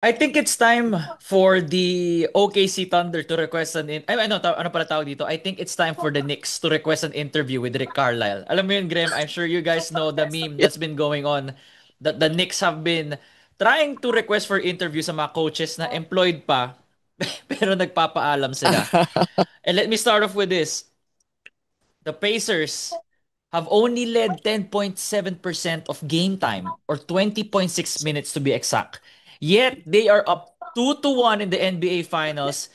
I think it's time for the OKC Thunder to request ano pala tawag dito? I think it's time for the Knicks to request an interview with Rick Carlisle. Alam mo yun, Graham, I'm sure you guys know the meme Yeah. that's been going on that the Knicks have been trying to request for interview sa mga coaches na employed pa pero nagpapaalam sila. And let me start off with this. The Pacers have only led 10.7% of game time, or 20.6 minutes to be exact. Yet they are up 2-1 in the NBA Finals,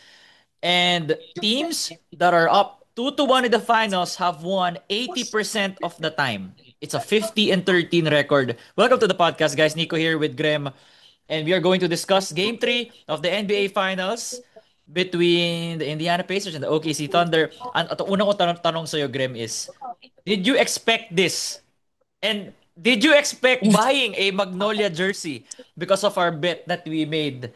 and teams that are up 2-1 in the finals have won 80% of the time. It's a 50 and 13 record. Welcome to the podcast, guys. Nico here with Graham, and we are going to discuss Game 3 of the NBA Finals between the Indiana Pacers and the OKC Thunder. At ang unang ko tanong sa'yo, Graham, is did you expect this? And did you expect buying a Magnolia jersey because of our bet that we made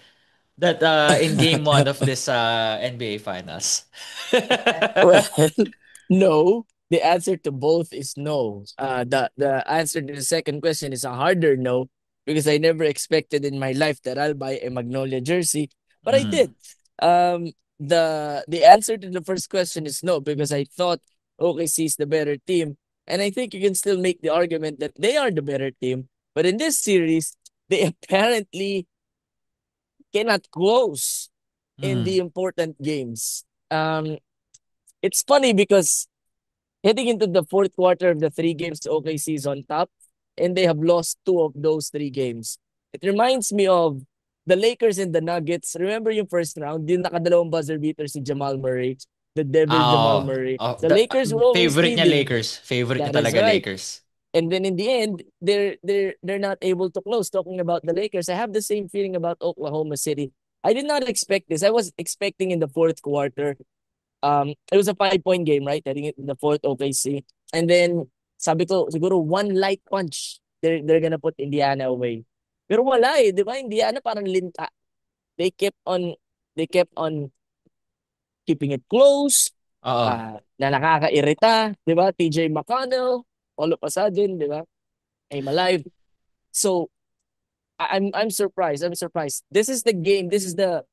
that in game one of this NBA Finals? Well, no. The answer to both is no. The answer to the second question is a harder no because I never expected in my life that I'll buy a Magnolia jersey, but I Mhm. did. The answer to the first question is no because I thought OKC is the better team, and I think you can still make the argument that they are the better team. But in this series, they apparently cannot close in the Mhm. important games. It's funny because heading into the fourth quarter of the three games, OKC is on top, and they have lost two of those three games. It reminds me of the Lakers and the Nuggets. Remember yung first round, yung nakadalawang buzzer beater si Jamal Murray, the Devil Jamal Oh, Murray. oh, The Lakers were always favorite niya leading. Lakers. Favorite niya That is talaga right. Lakers. And then in the end, they're not able to close. Talking about the Lakers, I have the same feeling about Oklahoma City. I did not expect this. I was expecting in the fourth quarter. It was a 5 point game, right? I think in the fourth OKC. And then sabi ko siguro one light punch. They're gonna put Indiana away. Pero wala eh, di ba? Indiana parang linta. They kept on they kept on keeping it close. Oo. Na nakakairita, di ba? TJ McConnell, all of a sudden, di ba? I'm alive. So I'm surprised. I'm surprised. This is the game. This is the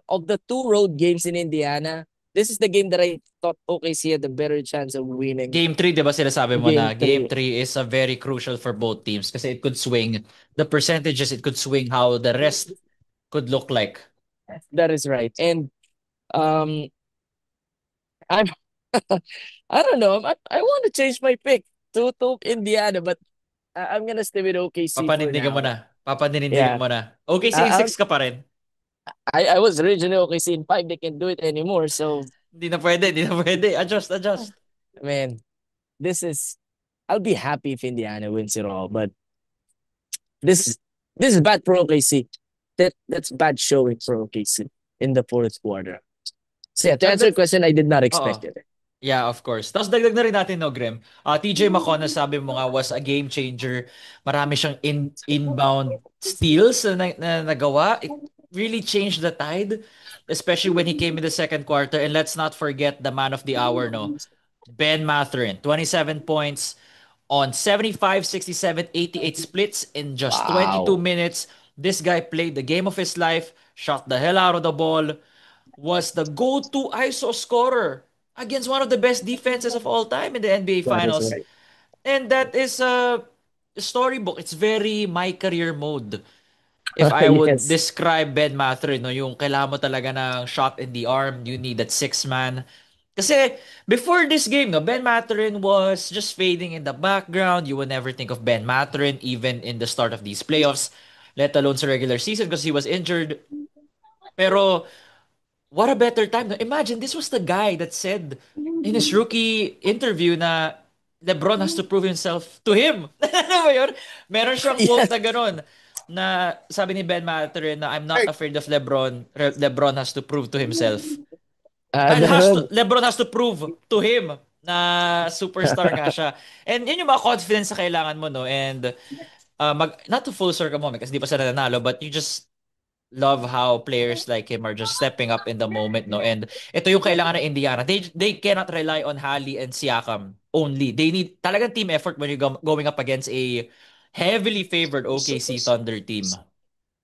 of the two road games in Indiana. This is the game that I thought OKC had the better chance of winning. Game 3, 'di ba sinasabi mo Game na Game three. 3 is a very crucial for both teams kasi it could swing the percentages, it could swing how the rest could look like. That is right. And um, I'm I don't know. I want to change my pick to Indiana, but I'm gonna stay with OKC for Papanindigan mo now. na. Papanindigan Yeah. mo na. Okay, sa I, 6 ka pa rin. I was originally OKC in five. They can't do it anymore. So Hindi na pwede, hindi na pwede. Adjust, adjust. man, this is. I'll be happy if Indiana wins it all, but this is this is bad for OKC. That's bad showing for OKC in the fourth quarter. So yeah, to answer Dagdag, your question, I did not oo. expect it. Yeah, of course. Tapos dagdag na rin natin, no, Graham. TJ McConnell, sabi mo nga, was a game changer. Marami siyang inbound steals na nagawa. It really changed the tide, especially when he came in the second quarter. And let's not forget the man of the hour, no? Ben Mathurin, 27 points on 75, 67, 88 splits in just 22 Wow. minutes. This guy played the game of his life, shot the hell out of the ball, was the go-to ISO scorer against one of the best defenses of all time in the NBA That is Finals. right. And that is a storybook. It's very my career mode. If I would Yes. describe Ben Mathurin, no, yung kailangan mo talaga ng shot in the arm, you need that six man. Kasi before this game, no, Ben Mathurin was just fading in the background. You would never think of Ben Mathurin even in the start of these playoffs, let alone sa regular season because he was injured. Pero what a better time. No? Imagine, this was the guy that said in his rookie interview na LeBron has to prove himself to him. Alam mo yun? Meron siyang quote Yes. na gano'n na sabi ni Ben Mathurin na I'm not afraid of LeBron. LeBron has to prove to himself. Ganun. LeBron has to prove to him na superstar nga siya. And yun yung mga confidence na kailangan mo, no? And not to full circle moment kasi di pa sila nanalo, but you just love how players like him are just stepping up in the moment, no? And ito yung kailangan ng Indiana. They cannot rely on Hali and Siakam only. They need talagang team effort when you're going up against a heavily favored OKC Thunder team.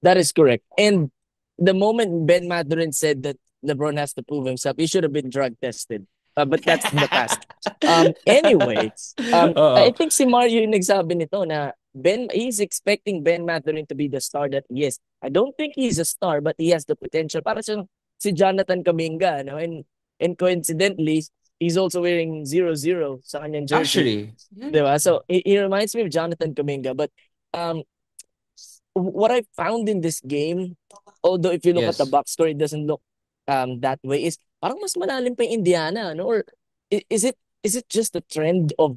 That is correct. And the moment Ben Mathurin said that LeBron has to prove himself, he should have been drug tested. But that's in the past. Anyways, I Oo. think si Mario yung nagsabi nito na he's expecting Ben Mathurin to be the star that he is. I don't think he's a star, but he has the potential. Para siyang si Jonathan Kaminga, no? And coincidentally, he's also wearing 0-0 sa kanyang jersey. Actually, yeah. Diba? So he reminds me of Jonathan Kaminga. But um, what I found in this game, although if you look at the Yes. box score, it doesn't look that way, is parang mas malalim pa yung Indiana, no? Or is it just a trend of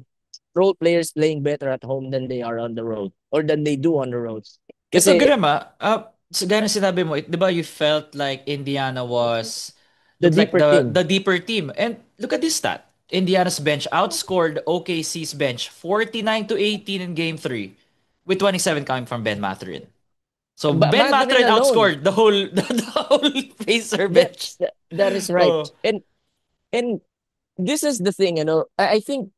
role players playing better at home than they are on the road or than they do on the road? Ito, Kasi Graham, gaya ng sinabi mo, di ba you felt like Indiana the looked like deeper the team. deeper team. And look at this stat. Indiana's bench outscored OKC's bench 49-18 in game 3 with 27 coming from Ben Mathurin. So Ben Matherin Mathurin alone. outscored the whole the whole Pacer That, bench. that is right. Oh. And this is the thing, I think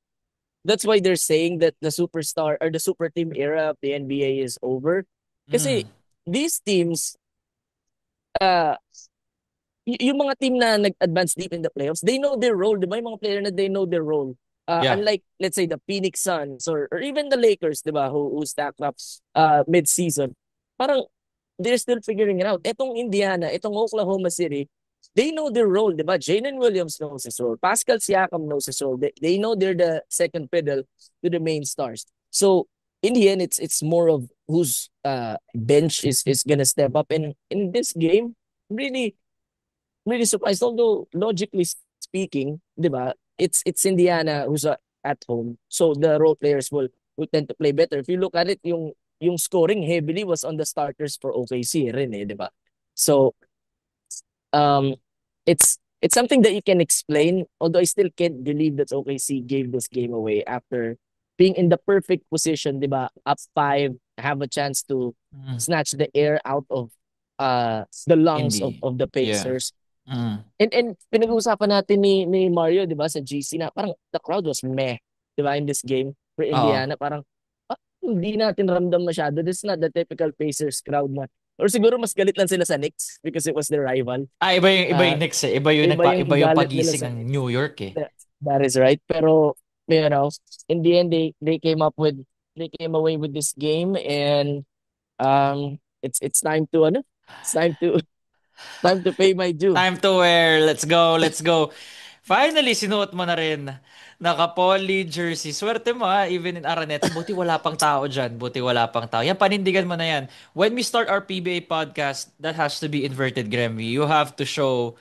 that's why they're saying that the superstar or the super team era of the NBA is over. Mm. Kasi these teams, uh, yung mga team na nag-advance deep in the playoffs, they know their role. Di ba? Yung mga player na they know their role. Yeah. Unlike, let's say, the Phoenix Suns or even the Lakers, di ba, who stacked up mid-season. Parang they're still figuring it out. Etong Indiana, etong Oklahoma City, they know their role, di ba? Jalen Williams knows his role. Pascal Siakam knows his role. They know they're the second fiddle to the main stars. So, in the end, it's more of whose bench is gonna step up. And in this game, really, really surprised. Although logically speaking, di ba, it's Indiana who's at home, so the role players will tend to play better. If you look at it, yung scoring heavily was on the starters for OKC rin di ba? So um, it's something that you can explain. Although I still can't believe that OKC gave this game away after being in the perfect position, di ba? Up five, have a chance to Mm. snatch the air out of the lungs Indy. of the Yeah. Pacers. Mm. And pinag-uusapan natin ni Mario, 'di ba, sa GC na parang the crowd was meh, 'di ba, in this game for Oo. Indiana. Parang hindi natin ramdam masyado. This is not the typical Pacers crowd na or siguro mas galit lang sila sa Knicks because it was their rival. Iba yung Uh, Knicks eh. iba yung Iba yung galit nila pagising sa ng Knicks. New York eh. That is right. Pero in the end they came away with this game and it's time to it's time to time to pay my due. Time to wear. Let's go, let's go. Finally, sinuot mo na rin. Naka-poly jersey. Swerte mo ha, even in Araneta. Buti wala pang tao dyan. Buti wala pang tao. Yan, panindigan mo na yan. When we start our PBA podcast, that has to be inverted, Grammy. You have to show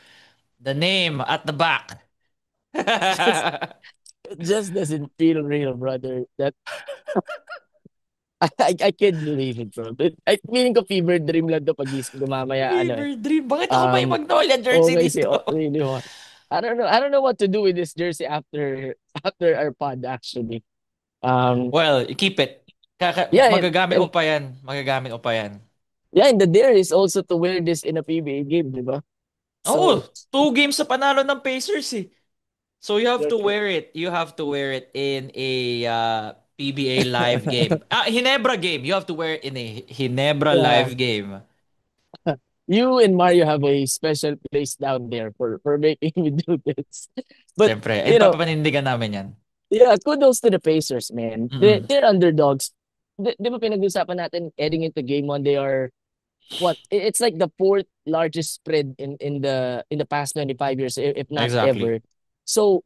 the name at the back. Just it just doesn't feel real, brother. That I can't believe it, bro. I feeling ko fever dream lang to pagising ko mamaya, Fever dream. Bakit ako may um, Magnolia jersey okay, dito? really want. I don't know what to do with this jersey after after our pod actually. Um, Well, keep it. yeah, Magagamit mo pa yan. Magagamit mo pa yan. and the dare is also to wear this in a PBA game, di ba? Oo, So, two games sa panalo ng Pacers eh. So you have to that's wear it. You have to wear it in a PBA live game. Hinebra game. You have to wear it in a Hinebra yeah. live game. You and Mario have a special place down there for making me do this. But Siyempre. And you know, papanindigan namin yan. yeah, kudos to the Pacers, man. Mm-mm. They're underdogs. Di ba pinag-usapan natin heading into game one, they are what? It's like the fourth largest spread in the past 25 years, if not Exactly. ever. So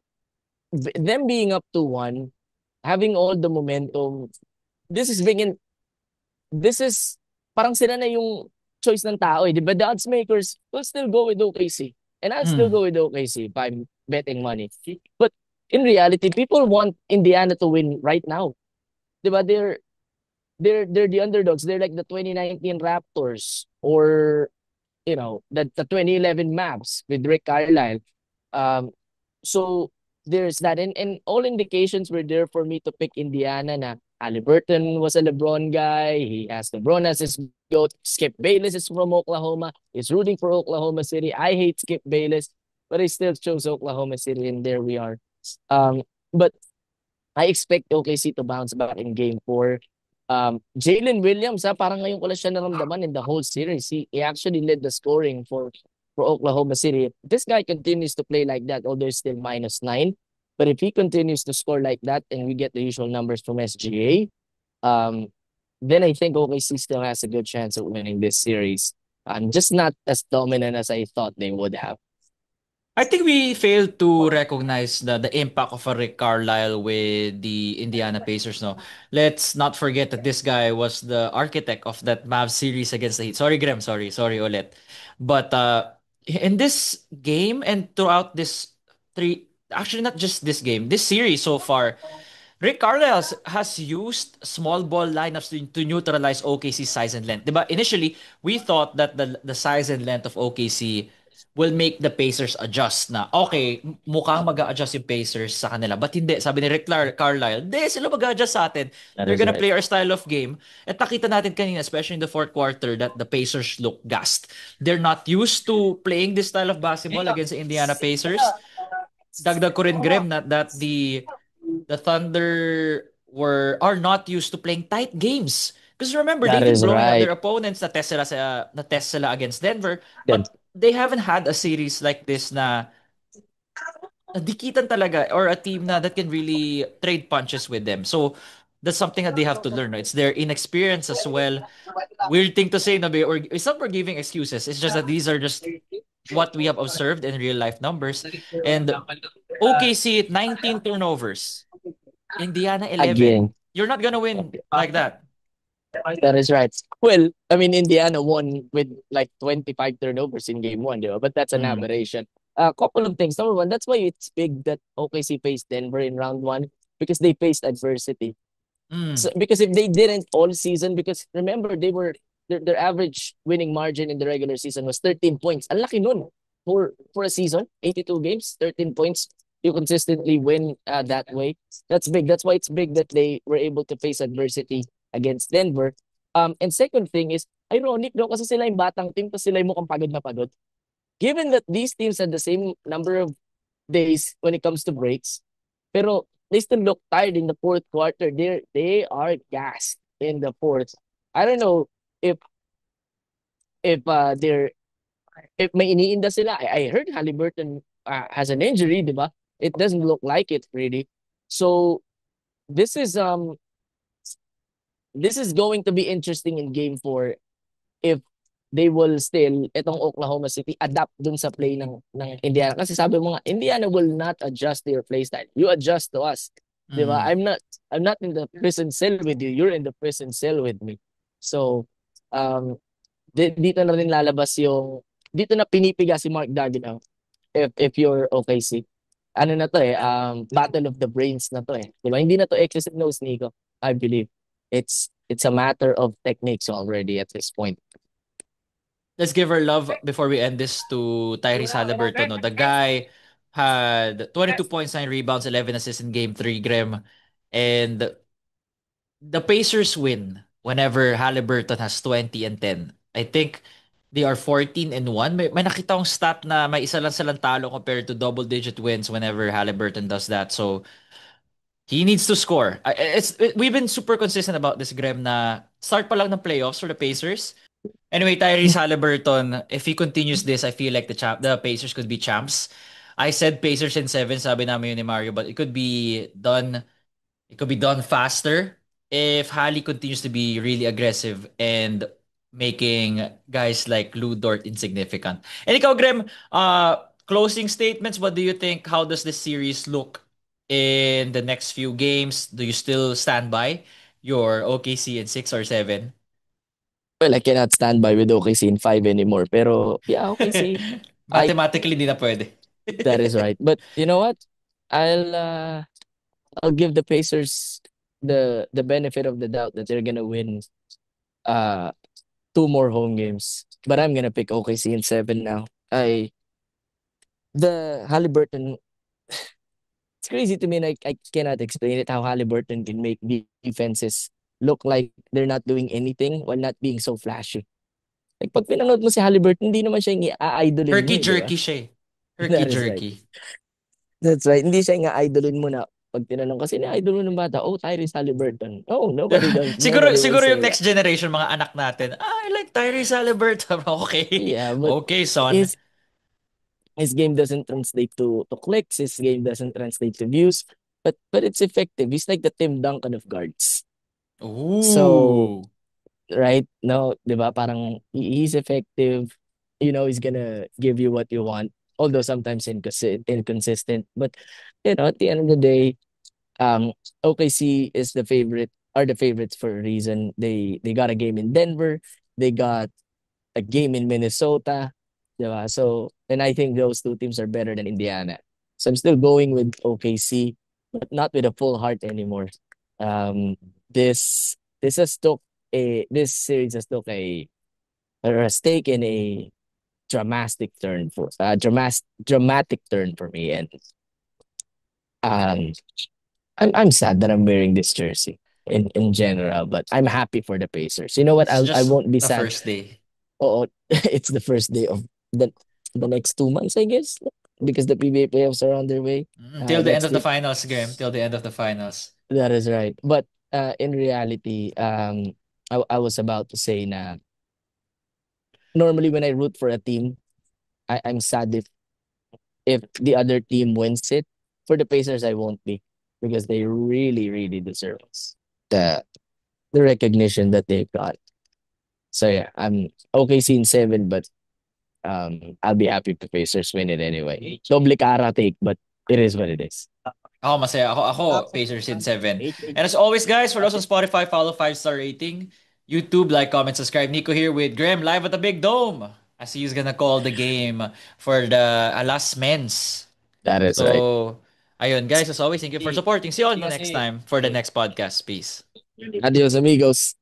them being up to one, having all the momentum, this is bringing this is parang sila na yung choice ng tao eh. Di ba? The odds makers will still go with OKC. And I'll still Mm. go with OKC if I'm betting money. But in reality, people want Indiana to win right now. Di ba? They're the underdogs. They're like the 2019 Raptors or the 2011 Mavs with Rick Carlisle. Um, so there's that, and all indications were there for me to pick Indiana. Na Halliburton was a LeBron guy. He has LeBron as his goat. Skip Bayless is from Oklahoma. He's rooting for Oklahoma City. I hate Skip Bayless, but I still chose Oklahoma City, and there we are. But I expect OKC to bounce back in Game 4. Jalen Williams, parang ngayon ko lang siya naramdaman in the whole series. He actually led the scoring for Oklahoma City. If this guy continues to play like that, although he's still -9, but if he continues to score like that and we get the usual numbers from SGA, um, then I think OKC still has a good chance of winning this series. Just not as dominant as I thought they would have. I think we failed to recognize the impact of a Rick Carlisle with the Indiana Pacers. No, let's not forget that this guy was the architect of that Mavs series against the Heat. Sorry, Graham. Sorry, ulit. But in this game and throughout this actually not just this game, this series so far, Rick Carlisle has used small ball lineups to neutralize OKC's size and length. Diba? Initially, we thought that the size and length of OKC will make the Pacers adjust na, okay, mukhang mag-a-adjust yung Pacers sa kanila. But hindi, sabi ni Rick Carlisle, hindi, sila mag-a-adjust sa atin. That They're is gonna right. play our style of game. At nakita natin kanina, especially in the fourth quarter, that the Pacers look gassed. They're not used to playing this style of basketball against the Indiana Pacers. Dagdag ko rin, Graham, that the Thunder are not used to playing tight games. Because remember, That they've been is blowing out their right. opponents na test sila against Denver, Then but they haven't had a series like this na dikitan talaga or a team na that can really trade punches with them. So that's something that they have to learn. No? It's their inexperience as well. Weird thing to say, no, or it's not for giving excuses. It's just that these are just what we have observed in real life numbers. And OKC 19 turnovers. Indiana 11. again, You're not gonna win like that. that is right. Well, I mean, Indiana won with like 25 turnovers in game one, but that's an Mm. aberration. A couple of things. Number one, that's why it's big that OKC faced Denver in round one because they faced adversity. Mm. So, because if they didn't all season, because remember, their average winning margin in the regular season was 13 points. Ang laki nun for a season, 82 games, 13 points. You consistently win that way. That's big. That's why it's big that they were able to face adversity against Denver. And second thing is, ironic, no? Kasi sila yung batang team, tapos sila yung mukhang pagod na pagod. Given that these teams had the same number of days when it comes to breaks, pero they still look tired in the fourth quarter. They are gassed in the fourth. I don't know if they're if may iniinda sila. I heard Halliburton has an injury, di ba? It doesn't look like it really. So this is um this is going to be interesting in game 4 if they will still itong Oklahoma City adapt dun sa play ng Indiana kasi sabi mo nga Indiana will not adjust to your play style. You adjust to us. 'Di ba? Mm. I'm not in the prison cell with you. You're in the prison cell with me. So um dito na rin lalabas yung dito na pinipiga si Mark Dagenham if you're OKC. Ano na to battle of the brains na to eh. 'Di ba? Hindi na to X's and O's, Nico. I believe it's a matter of techniques already at this point. Let's give our love before we end this to Tyrese Halliburton. No? The guy had 22 points, 9 rebounds, 11 assists in game 3, Graham. And the Pacers win whenever Halliburton has 20 and 10. I think they are 14 and 1. May nakita akong stat na may isa lang silang talo compared to double-digit wins whenever Halliburton does that. So, he needs to score. We've been super consistent about this, Graham, na start pa lang ng playoffs for the Pacers. Anyway, Tyrese Halliburton, if he continues this, I feel like the Pacers could be champs. I said Pacers in 7, sabi namin yun ni Mario, but it could be done faster if Hali continues to be really aggressive and making guys like Lou Dort insignificant. And ikaw, Graham, closing statements, what do you think? How does this series look in the next few games? Do you still stand by your OKC in 6 or 7? Well, I cannot stand by with OKC in 5 anymore. Pero yeah, OKC, I Mathematically, hindi na pwede. that is right. But you know what? I'll uh I'll give the Pacers the benefit of the doubt that they're gonna win uh two more home games. But I'm gonna pick OKC in 7 now. The Halliburton, it's crazy to me and I cannot explain it how Halliburton can make defenses look like they're not doing anything while not being so flashy. Like pag pinanood mo si Halliburton, hindi naman siya yung i-idolin mo Herky di ba? jerky siya eh. Herky That is right. jerky. That's right. Hindi siya yung i-idolin mo na, pag tinanong kasi na idol mo ng bata, oh, Tyrese Haliburton. Oh, Siguro nobody will siguro yung say that. next generation mga anak natin. Ah, I like Tyrese Haliburton. Okay. Yeah, but Okay, son. his his game doesn't translate to clicks. His game doesn't translate to views. But it's effective. He's like the Tim Duncan of guards. So Ooh. right? No, 'di ba? Parang he's effective. You know, he's gonna give you what you want. Although sometimes inconsistent. But at the end of the day, OKC is the favorites for a reason. They got a game in Denver. They got a game in Minnesota. 'Di ba? So, and I think those two teams are better than Indiana. So I'm still going with OKC, but not with a full heart anymore. Um, this has took this series has took or has taken a dramatic turn for me, and um, I'm sad that I'm wearing this jersey in general, but I'm happy for the Pacers. You know what? It's I just won't be the sad. first day. Oh, it's the first day of the the next 2 months, I guess, because the PBA playoffs are on their way Till the end next of the week. finals game. Till the end of the finals. That is right. But in reality, I was about to say na normally when I root for a team, I'm sad if the other team wins it. For the Pacers, I won't be because they really, really deserve the the recognition that they've got. So yeah, I'm OKC in 7, but I'll be happy if the Pacers win it anyway. Doble cara take, but it is what it is. Ako masaya. Ako Pacers in 7. And as always, guys, for those on Spotify, follow 5-star rating. YouTube, like, comment, subscribe. Nico here with Graham live at the Big Dome. As he's gonna call the game for the last men's. That is right. So, ayun, guys, as always, thank you for supporting. See you all next time for the next podcast. Peace. Adios, amigos.